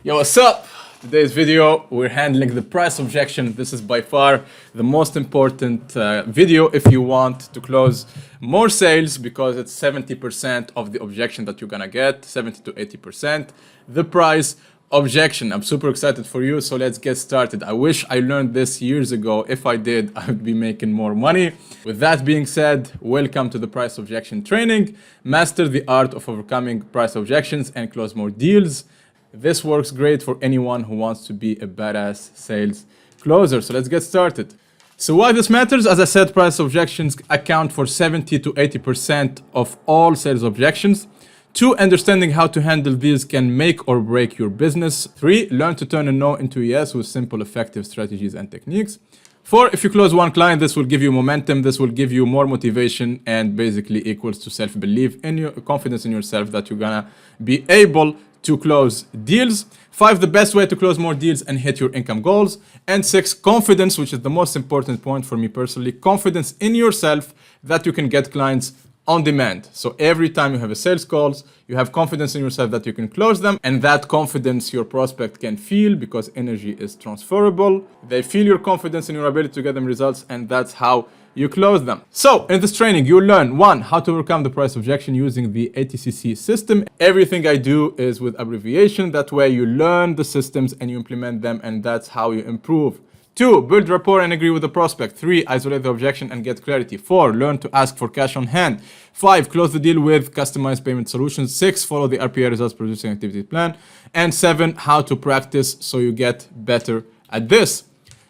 Yo, what's up? Today's video, we're handling the price objection. This is by far the most important video if you want to close more sales, because it's 70% of the objection that you're gonna get, 70 to 80%. The price objection. I'm super excited for you, so let's get started. I wish I learned this years ago. If I did, I would be making more money. With that being said, welcome to the price objection training. Master the art of overcoming price objections and close more deals. This works great for anyone who wants to be a badass sales closer. So let's get started. So why this matters? As I said, price objections account for 70 to 80% of all sales objections. 2, understanding how to handle these can make or break your business. 3, learn to turn a no into a yes with simple, effective strategies and techniques. 4, if you close one client, this will give you momentum, this will give you more motivation, and basically equals to self-belief and your confidence in yourself that you're gonna be able to close deals. 5, the best way to close more deals and hit your income goals. And 6, confidence, which is the most important point for me personally, confidence in yourself that you can get clients on demand. So every time you have a sales calls, you have confidence in yourself that you can close them, and that confidence your prospect can feel because energy is transferable. They feel your confidence in your ability to get them results, and that's how you close them. So in this training, you'll learn 1, how to overcome the price objection using the ATCC system. Everything I do is with abbreviation. That way you learn the systems and you implement them, and that's how you improve. 2, build rapport and agree with the prospect. 3, isolate the objection and get clarity. 4, learn to ask for cash on hand. 5, close the deal with customized payment solutions. 6, follow the RPA results producing activity plan. And 7, how to practice so you get better at this.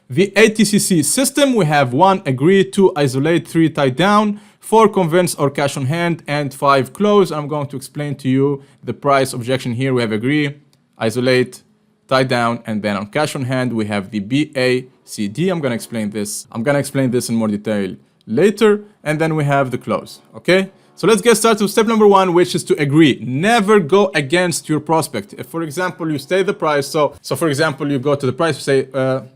The ATCC system, we have 1, agree, 2, isolate, 3, tie down, 4, convince or cash on hand, and 5, close. I'm going to explain to you the price objection here. We have agree, isolate, tie down, and then on cash on hand, we have the BACD. I'm going to explain this in more detail later. And then we have the close. Okay. So let's get started with step number 1, which is to agree. Never go against your prospect. If, for example, you state the price. So for example, you go to the price, you say,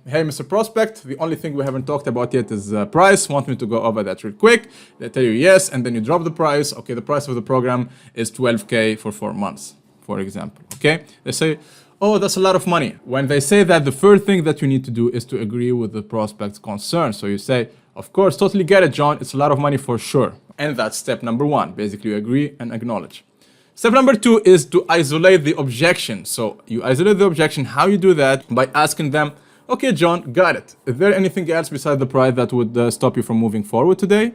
hey, Mr. Prospect, the only thing we haven't talked about yet is price. Want me to go over that real quick? They tell you yes, and then you drop the price. Okay, the price of the program is $12K for 4 months, for example. Okay, they say, oh, that's a lot of money. When they say that, the first thing that you need to do is to agree with the prospect's concern. So you say, of course, totally get it, John. It's a lot of money for sure. And that's step number 1. Basically, you agree and acknowledge. Step number 2 is to isolate the objection. So you isolate the objection. How you do that? By asking them, okay, John, got it. Is there anything else besides the price that would stop you from moving forward today?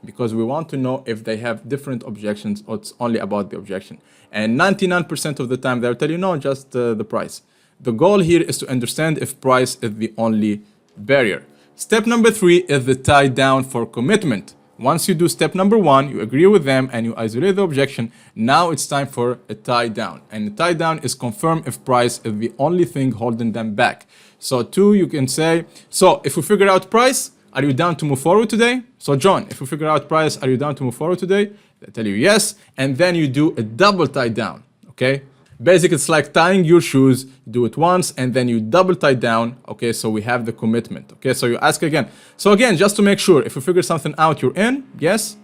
Because we want to know if they have different objections or it's only about the objection. And 99% of the time, they'll tell you, no, just the price. The goal here is to understand if price is the only barrier. Step number 3 is the tie down for commitment. Once you do step number 1, you agree with them and you isolate the objection. Now it's time for a tie down. And the tie down is confirm if price is the only thing holding them back. So 2, you can say, so if we figure out price, are you down to move forward today? So John, if we figure out price, are you down to move forward today? They tell you yes. And then you do a double tie down, okay? Basically, it's like tying your shoes. You do it once and then you double tie down. Okay, so we have the commitment. Okay, so you ask again. So again, just to make sure, if you figure something out, you're in, yes?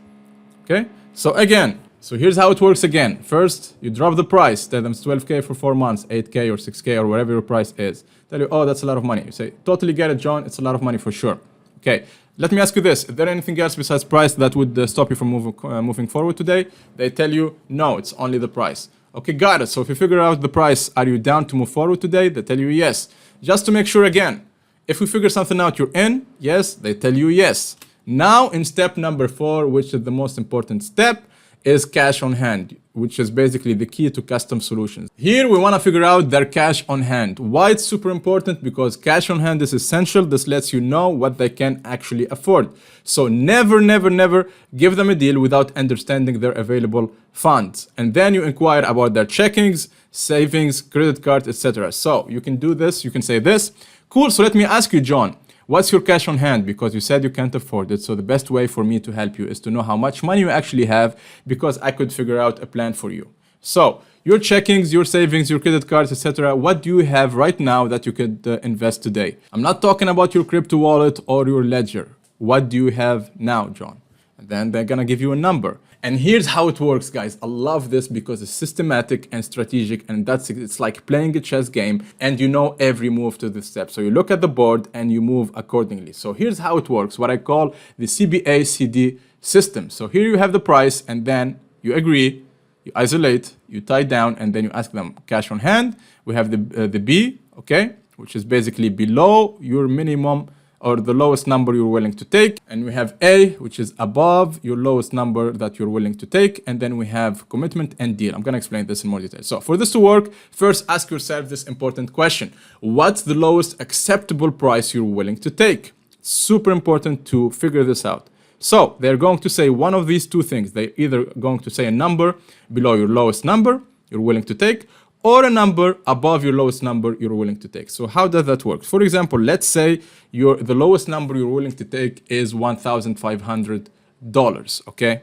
Okay, so again, so here's how it works again. First, you drop the price. Tell them it's 12K for 4 months, 8K or 6K or whatever your price is. Tell you, oh, that's a lot of money. You say, totally get it, John. It's a lot of money for sure. Okay, let me ask you this. Is there anything else besides price that would stop you from moving forward today? They tell you, no, it's only the price. Okay, got it. So if you figure out the price, are you down to move forward today? They tell you yes. Just to make sure again, if we figure something out, you're in? Yes, they tell you yes. Now in step number 4, which is the most important step, is cash on hand, which is basically the key to custom solutions. Here we want to figure out their cash on hand. Why it's super important? Because cash on hand is essential. This lets you know what they can actually afford. So never, never, never give them a deal without understanding their available funds. And then you inquire about their checkings, savings, credit cards, etc. So you can do this. You can say this. Cool. So let me ask you, John, what's your cash on hand? Because you said you can't afford it. So the best way for me to help you is to know how much money you actually have, because I could figure out a plan for you. So your checkings, your savings, your credit cards, etc. What do you have right now that you could invest today? I'm not talking about your crypto wallet or your ledger. What do you have now, John? And then they're going to give you a number. And here's how it works, guys. I love this because it's systematic and strategic, and it's like playing a chess game, and you know every move to the step. So you look at the board and you move accordingly. So here's how it works, what I call the CBA/CD system. So here you have the price, and then you agree, you isolate, you tie down, and then you ask them cash on hand. We have the B, okay, which is basically below your minimum or the lowest number you're willing to take. And we have A, which is above your lowest number that you're willing to take. And then we have commitment and deal. I'm gonna explain this in more detail. So for this to work, first ask yourself this important question. What's the lowest acceptable price you're willing to take? Super important to figure this out. So they're going to say one of these two things. They're either going to say a number below your lowest number you're willing to take, or a number above your lowest number you're willing to take. So how does that work? For example, let's say the lowest number you're willing to take is $1,500, okay?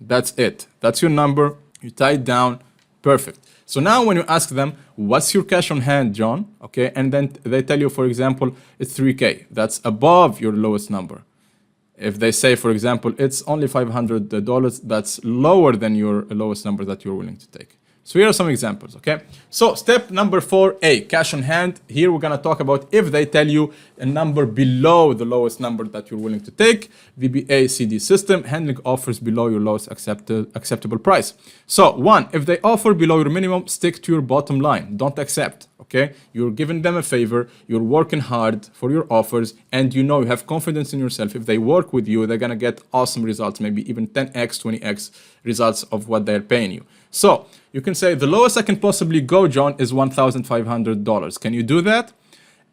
That's it. That's your number. You tie it down. Perfect. So now when you ask them, what's your cash on hand, John? Okay, and then they tell you, for example, it's 3K. That's above your lowest number. If they say, for example, it's only $500, that's lower than your lowest number that you're willing to take. So here are some examples, okay? So step number 4A, cash on hand. Here we're gonna talk about if they tell you a number below the lowest number that you're willing to take, VBA/CD system, handling offers below your lowest acceptable price. So 1, if they offer below your minimum, stick to your bottom line. Don't accept, okay? You're giving them a favor, you're working hard for your offers, and you know you have confidence in yourself. If they work with you, they're gonna get awesome results, maybe even 10x, 20x results of what they're paying you. So you can say the lowest I can possibly go, John, is $1,500. Can you do that?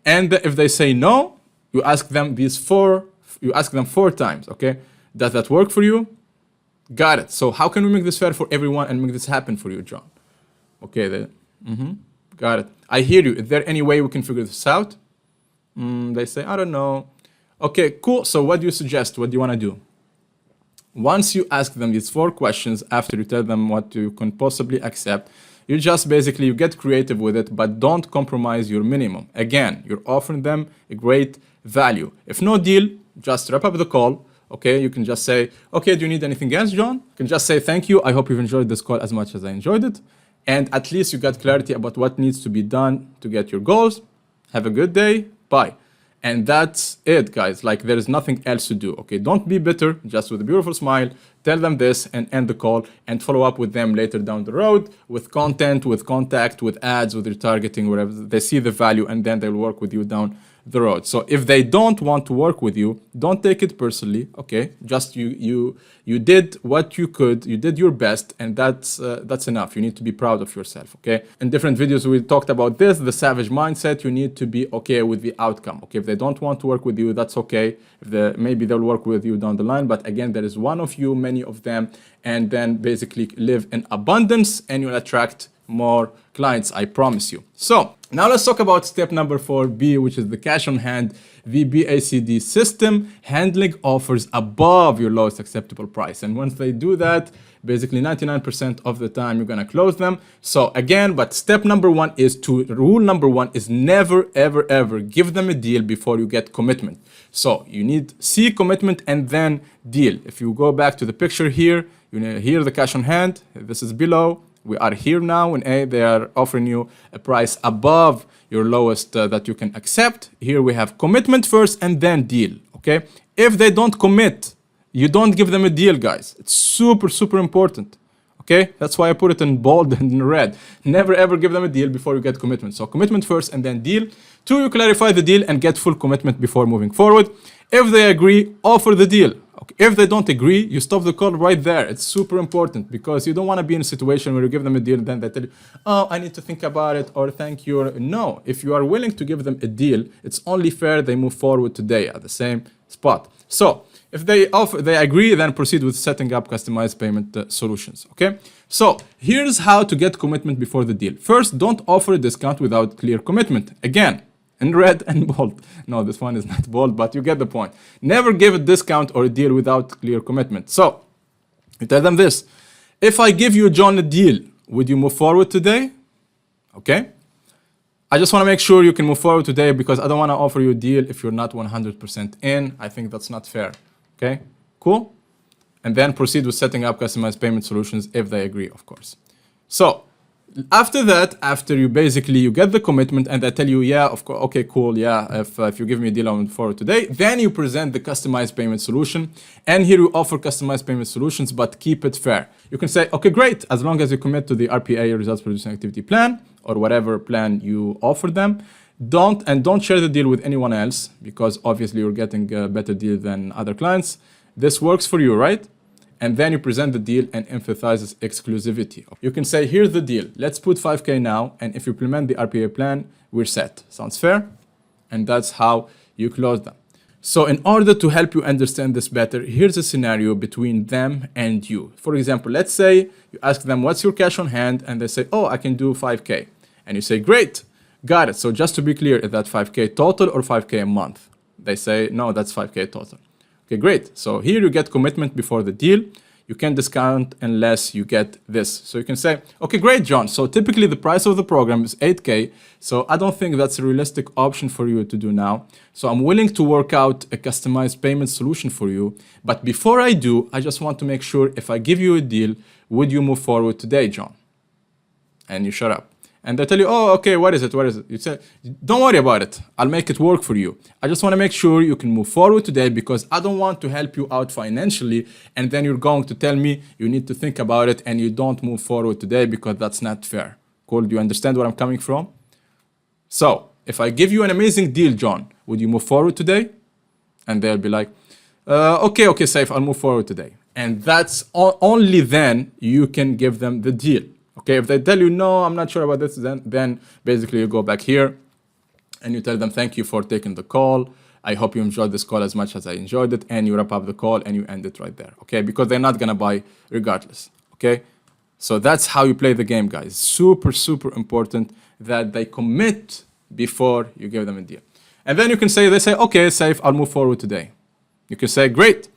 And if they say no, you ask them four times, okay? Does that work for you? Got it. So how can we make this fair for everyone and make this happen for you, John? Okay, got it. I hear you. Is there any way we can figure this out? They say, I don't know. Okay, cool. So what do you suggest? What do you want to do? Once you ask them these 4 questions, after you tell them what you can possibly accept, you just basically, you get creative with it, but don't compromise your minimum. Again, you're offering them a great value. If no deal, just wrap up the call. Okay, you can just say, okay, do you need anything else, John? You can just say, thank you. I hope you've enjoyed this call as much as I enjoyed it. And at least you got clarity about what needs to be done to get your goals. Have a good day. Bye. And that's it, guys. Like, there is nothing else to do. Okay, don't be bitter. Just with a beautiful smile, tell them this and end the call, and follow up with them later down the road with content, with contact, with ads, with retargeting, whatever. They see the value, and then they'll work with you down the road. So if they don't want to work with you, don't take it personally. Okay, just you did what you could, you did your best, and that's enough. You need to be proud of yourself. Okay, in different videos we talked about this, the savage mindset. You need to be okay with the outcome. Okay, if they don't want to work with you, that's okay. If maybe they'll work with you down the line, but again, there is one of you, many of them, and then basically live in abundance, and you'll attract more clients, I promise you. So now let's talk about step number 4B, which is the cash on hand VBA/CD system, handling offers above your lowest acceptable price. And once they do that, basically 99% of the time you're gonna close them. So again, but step number 1 is rule number 1 is never, ever, ever give them a deal before you get commitment. So you need C, commitment, and then deal. If you go back to the picture here, you know, here the cash on hand, this is below. We are here now in A, they are offering you a price above your lowest that you can accept. Here we have commitment first and then deal, okay? If they don't commit, you don't give them a deal, guys. It's super, super important, okay? That's why I put it in bold and in red. Never ever give them a deal before you get commitment. So commitment first and then deal. 2, you clarify the deal and get full commitment before moving forward. If they agree, offer the deal. Okay. If they don't agree, you stop the call right there. It's super important because you don't want to be in a situation where you give them a deal and then they tell you, oh, I need to think about it, or thank you. No, if you are willing to give them a deal, it's only fair they move forward today at the same spot. So if they agree, then proceed with setting up customized payment solutions. Okay. So here's how to get commitment before the deal. First, don't offer a discount without clear commitment. Again, in red and bold. No, this one is not bold, but you get the point. Never give a discount or a deal without clear commitment. So you tell them this. If I give you, John, a deal, would you move forward today? Okay. I just want to make sure you can move forward today because I don't want to offer you a deal if you're not 100% in. I think that's not fair. Okay. Cool. and then proceed with setting up customized payment solutions if they agree, of course. So after that, after you get the commitment and they tell you, yeah, of course, okay, cool, yeah, if you give me a deal, I'll move forward today, then you present the customized payment solution. And here you offer customized payment solutions, but keep it fair. You can say, okay, great, as long as you commit to the RPA, results producing activity plan, or whatever plan you offer them. Don't share the deal with anyone else, because obviously you're getting a better deal than other clients. This works for you, right? And then you present the deal and emphasizes exclusivity. You can say, here's the deal. Let's put 5K now. And if you implement the RPA plan, we're set. Sounds fair? And that's how you close them. So in order to help you understand this better, here's a scenario between them and you. For example, let's say you ask them, what's your cash on hand? And they say, oh, I can do 5K. And you say, great, got it. So just to be clear, is that 5K total or 5K a month? They say, no, that's 5K total. Okay, great. So here you get commitment before the deal. You can't discount unless you get this. So you can say, okay, great, John. So typically the price of the program is 8K. So I don't think that's a realistic option for you to do now. So I'm willing to work out a customized payment solution for you. But before I do, I just want to make sure if I give you a deal, would you move forward today, John? And you shut up. And they tell you, oh, okay, what is it? What is it? You say, don't worry about it. I'll make it work for you. I just want to make sure you can move forward today because I don't want to help you out financially. And then you're going to tell me you need to think about it and you don't move forward today because that's not fair. Cool? Do you understand where I'm coming from? So if I give you an amazing deal, John, would you move forward today? And they'll be like, okay, safe. I'll move forward today. And that's only then you can give them the deal. Okay, if they tell you, no, I'm not sure about this, then basically you go back here and you tell them, thank you for taking the call. I hope you enjoyed this call as much as I enjoyed it. And you wrap up the call and you end it right there. Okay, because they're not going to buy regardless. Okay, so that's how you play the game, guys. Super, super important that they commit before you give them a deal. And then you can say, they say, okay, safe, I'll move forward today. You can say, great.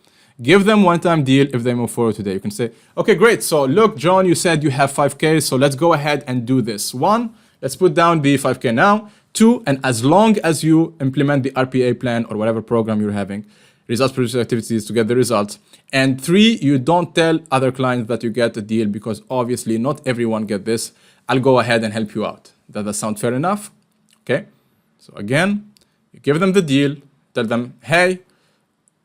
Give them one-time deal if they move forward today. You can say, okay, great. So look, John, you said you have 5K. So let's go ahead and do this. 1, let's put down the 5K now. 2, and as long as you implement the RPA plan or whatever program you're having, results producing activities to get the results. And 3, you don't tell other clients that you get a deal because obviously not everyone get this. I'll go ahead and help you out. Does that sound fair enough? Okay. So again, you give them the deal, tell them, hey,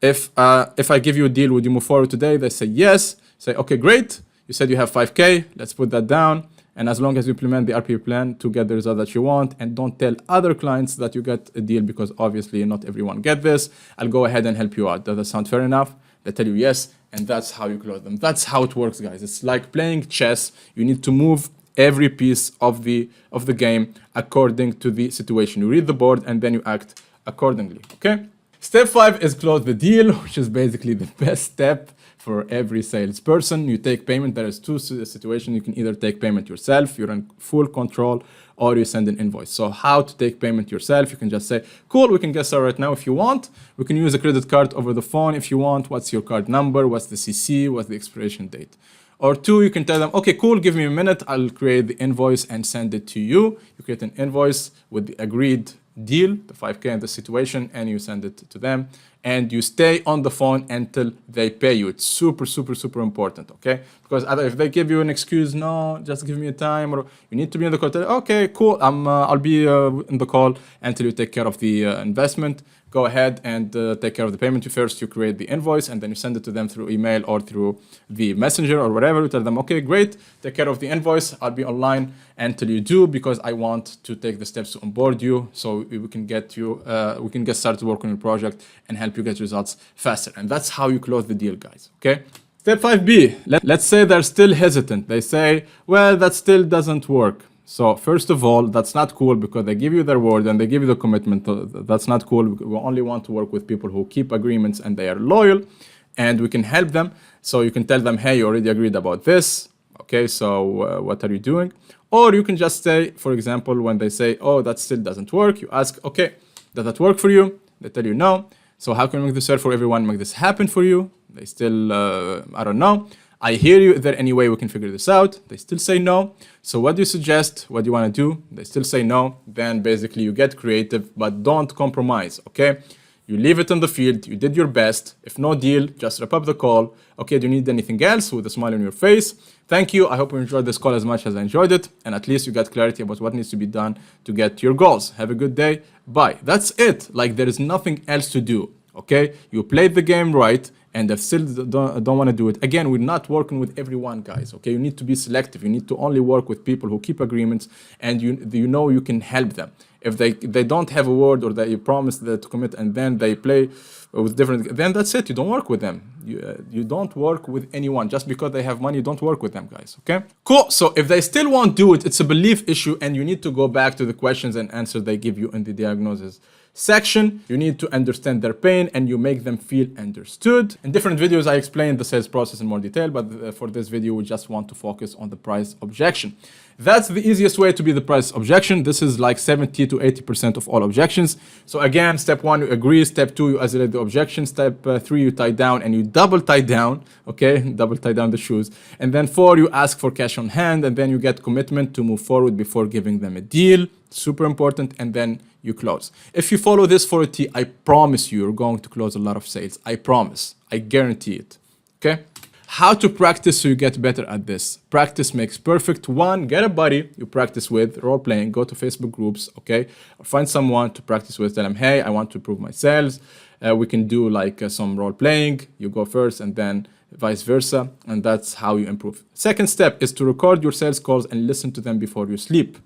if I give you a deal, would you move forward today? They say yes. Say, okay, great. You said you have 5K. Let's put that down. And as long as you implement the RPA plan to get the result that you want and don't tell other clients that you get a deal because obviously not everyone get this, I'll go ahead and help you out. Does that sound fair enough? They tell you yes. And that's how you close them. That's how it works, guys. It's like playing chess. You need to move every piece of the game according to the situation. You read the board and then you act accordingly. Okay? Step 5 is close the deal, which is basically the best step for every salesperson. You take payment. There is 2 situations. You can either take payment yourself, you're in full control, or you send an invoice. So how to take payment yourself? You can just say, cool, we can get started right now if you want. We can use a credit card over the phone if you want. What's your card number? What's the CC? What's the expiration date? Or 2, you can tell them, okay, cool, give me a minute. I'll create the invoice and send it to you. You create an invoice with the agreed deal, the 5K and the situation, and you send it to them. And you stay on the phone until they pay you. It's super, super, super important, okay? Because if they give you an excuse, no, just give me a time, or you need to be in the call, okay, cool, I'll be in the call until you take care of the investment. Go ahead and take care of the payment. First, you create the invoice, and then you send it to them through email or through the messenger or whatever. You tell them, okay, great, take care of the invoice. I'll be online until you do because I want to take the steps to onboard you so we can get you, we can get started to work on your project and help you get results faster. And that's how you close the deal, guys, okay? Step 5B, let's say they're still hesitant. They say, well, that still doesn't work. So first of all, that's not cool because they give you their word and they give you the commitment. That's not cool. We only want to work with people who keep agreements and they are loyal and we can help them. So you can tell them, hey, you already agreed about this. Okay, so what are you doing? Or you can just say, for example, when they say, oh, that still doesn't work, you ask, okay, does that work for you? They tell you no. So how can we make this fair for everyone, make this happen for you? They still, I don't know. I hear you. Is there any way we can figure this out? They still say no. So what do you suggest? What do you want to do? They still say no. Then basically you get creative, but don't compromise, okay? You leave it on the field. You did your best. If no deal, just wrap up the call. Okay, do you need anything else? With a smile on your face. Thank you. I hope you enjoyed this call as much as I enjoyed it. And at least you got clarity about what needs to be done to get your goals. Have a good day. Bye. That's it. Like, there is nothing else to do. Okay? You played the game right, and I still don't want to do it. Again, we're not working with everyone, guys. Okay? You need to be selective. You need to only work with people who keep agreements, and you know you can help them. If they don't have a word, or they promise that to commit and then they play with different, then that's it. You don't work with them. You don't work with anyone. Just because they have money, don't work with them, guys. Okay? Cool. So if they still won't do it, it's a belief issue, and you need to go back to the questions and answers they give you in the diagnosis section. You need to understand their pain, and you make them feel understood. In different videos, I explained the sales process in more detail, but for this video, we just want to focus on the price objection. That's the easiest way to be the price objection. This is like 70 to 80% of all objections. So again, step 1, you agree. Step 2, you isolate the objection. Step 3, you tie down, and you double tie down. Okay, double tie down the shoes. And then 4, you ask for cash on hand, and then you get commitment to move forward before giving them a deal. Super important. And then you close. If you follow this 40, I promise you're going to close a lot of sales. I promise. I guarantee it. Okay? How to practice so you get better at this. Practice makes perfect. 1, get a buddy you practice with, role playing, go to Facebook groups, okay? Or find someone to practice with, tell them, hey, I want to improve my sales. We can do like some role playing. You go first and then vice versa. And that's how you improve. Second step is to record your sales calls and listen to them before you sleep.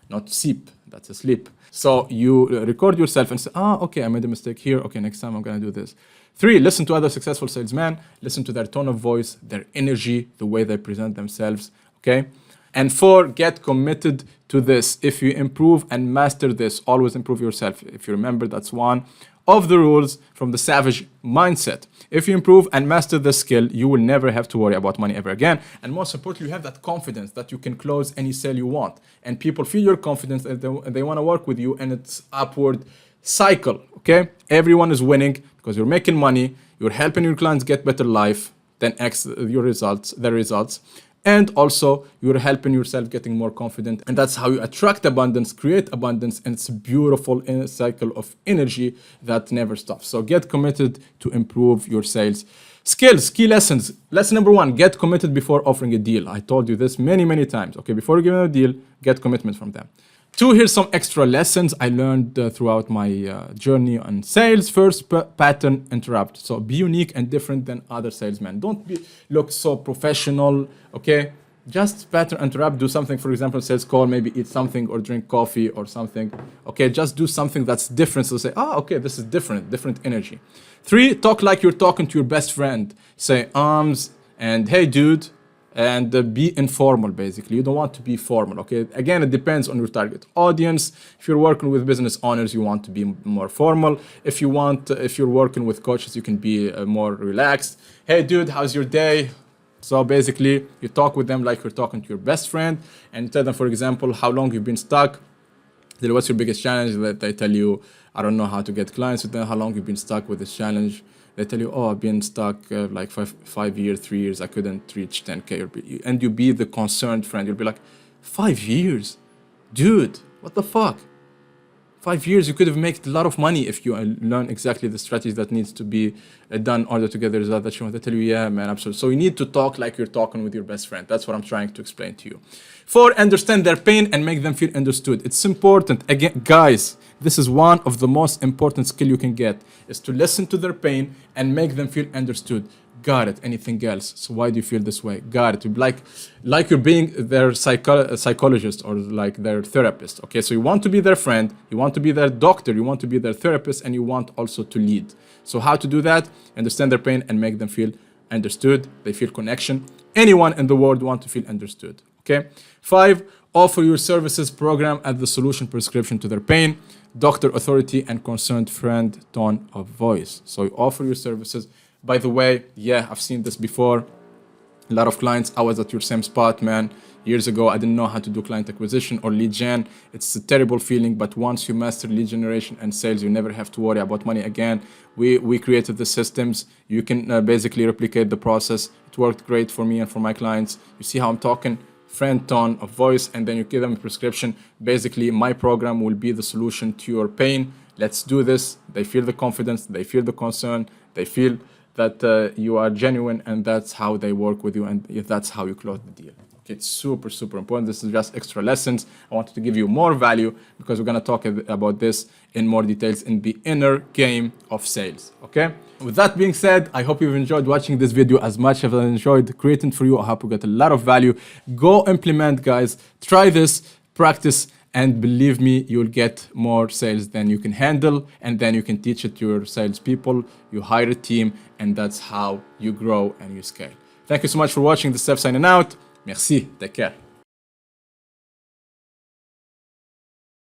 Not sleep, that's a sleep. So you record yourself and say, okay, I made a mistake here. Okay, next time I'm gonna do this. 3, listen to other successful salesmen. Listen to their tone of voice, their energy, the way they present themselves, okay? And 4, get committed to this. If you improve and master this, always improve yourself. If you remember, that's one of the rules from the savage mindset. If you improve and master the skill, you will never have to worry about money ever again. And most importantly, you have that confidence that you can close any sale you want. And people feel your confidence and they want to work with you, and it's upward cycle, okay? Everyone is winning because you're making money, you're helping your clients get better life, then their results. And also, you're helping yourself getting more confident. And that's how you attract abundance, create abundance, and it's a beautiful cycle of energy that never stops. So get committed to improve your sales skills. Key lessons. Lesson number 1, get committed before offering a deal. I told you this many, many times. Okay, before you give them a deal, get commitment from them. 2, here's some extra lessons I learned throughout my journey on sales. First, pattern interrupt. So be unique and different than other salesmen. Don't look so professional, okay? Just pattern interrupt. Do something, for example, sales call, maybe eat something or drink coffee or something. Okay, just do something that's different. So say, okay, this is different energy. 3, talk like you're talking to your best friend. Say and hey, dude. And be informal, basically. You don't want to be formal, okay? Again, it depends on your target audience. If you're working with business owners, you want to be more formal. If you're working with coaches, you can be more relaxed. Hey, dude, how's your day? So basically, you talk with them like you're talking to your best friend, and tell them, for example, how long you've been stuck. What's your biggest challenge? That they tell you, I don't know how to get clients with them. How long you've been stuck with this challenge? They tell you, I've been stuck like 5 years, 3 years. I couldn't reach 10K. And you be the concerned friend. You'll be like, 5 years? Dude, what the fuck? 5 years, you could have made a lot of money if you learn exactly the strategies that needs to be done in order to get the result that you want. They tell you, yeah, man, absolutely. So you need to talk like you're talking with your best friend. That's what I'm trying to explain to you. 4, understand their pain and make them feel understood. It's important. Again, guys, this is one of the most important skill you can get, is to listen to their pain and make them feel understood. Got it. Anything else? So why do you feel this way? Got it. Like you're being their psychologist or like their therapist. Okay, so you want to be their friend, you want to be their doctor, you want to be their therapist, and you want also to lead. So how to do that? Understand their pain and make them feel understood. They feel connection. Anyone in the world want to feel understood. Okay. 5, offer your services program as the solution prescription to their pain. Doctor, authority, and concerned friend tone of voice. So you offer your services. By the way, yeah, I've seen this before. A lot of clients, I was at your same spot, man. Years ago, I didn't know how to do client acquisition or lead gen. It's a terrible feeling, but once you master lead generation and sales, you never have to worry about money again. We created the systems. You can basically replicate the process. It worked great for me and for my clients. You see how I'm talking? Friend tone of voice, and then you give them a prescription. Basically, my program will be the solution to your pain. let's do this. They feel the confidence, they feel the concern, they feel that you are genuine, and that's how they work with you, and that's how you close the deal. Okay, it's super, super important. This is just extra lessons. I wanted to give you more value because we're going to talk about this in more details in the inner game of sales. Okay? With that being said, I hope you've enjoyed watching this video as much as I enjoyed creating for you. I hope you got a lot of value. Go implement, guys. Try this, practice, and believe me, you'll get more sales than you can handle, and then you can teach it to your salespeople. You hire a team, and that's how you grow and you scale. Thank you so much for watching. This is Steph signing out. Merci. Take care.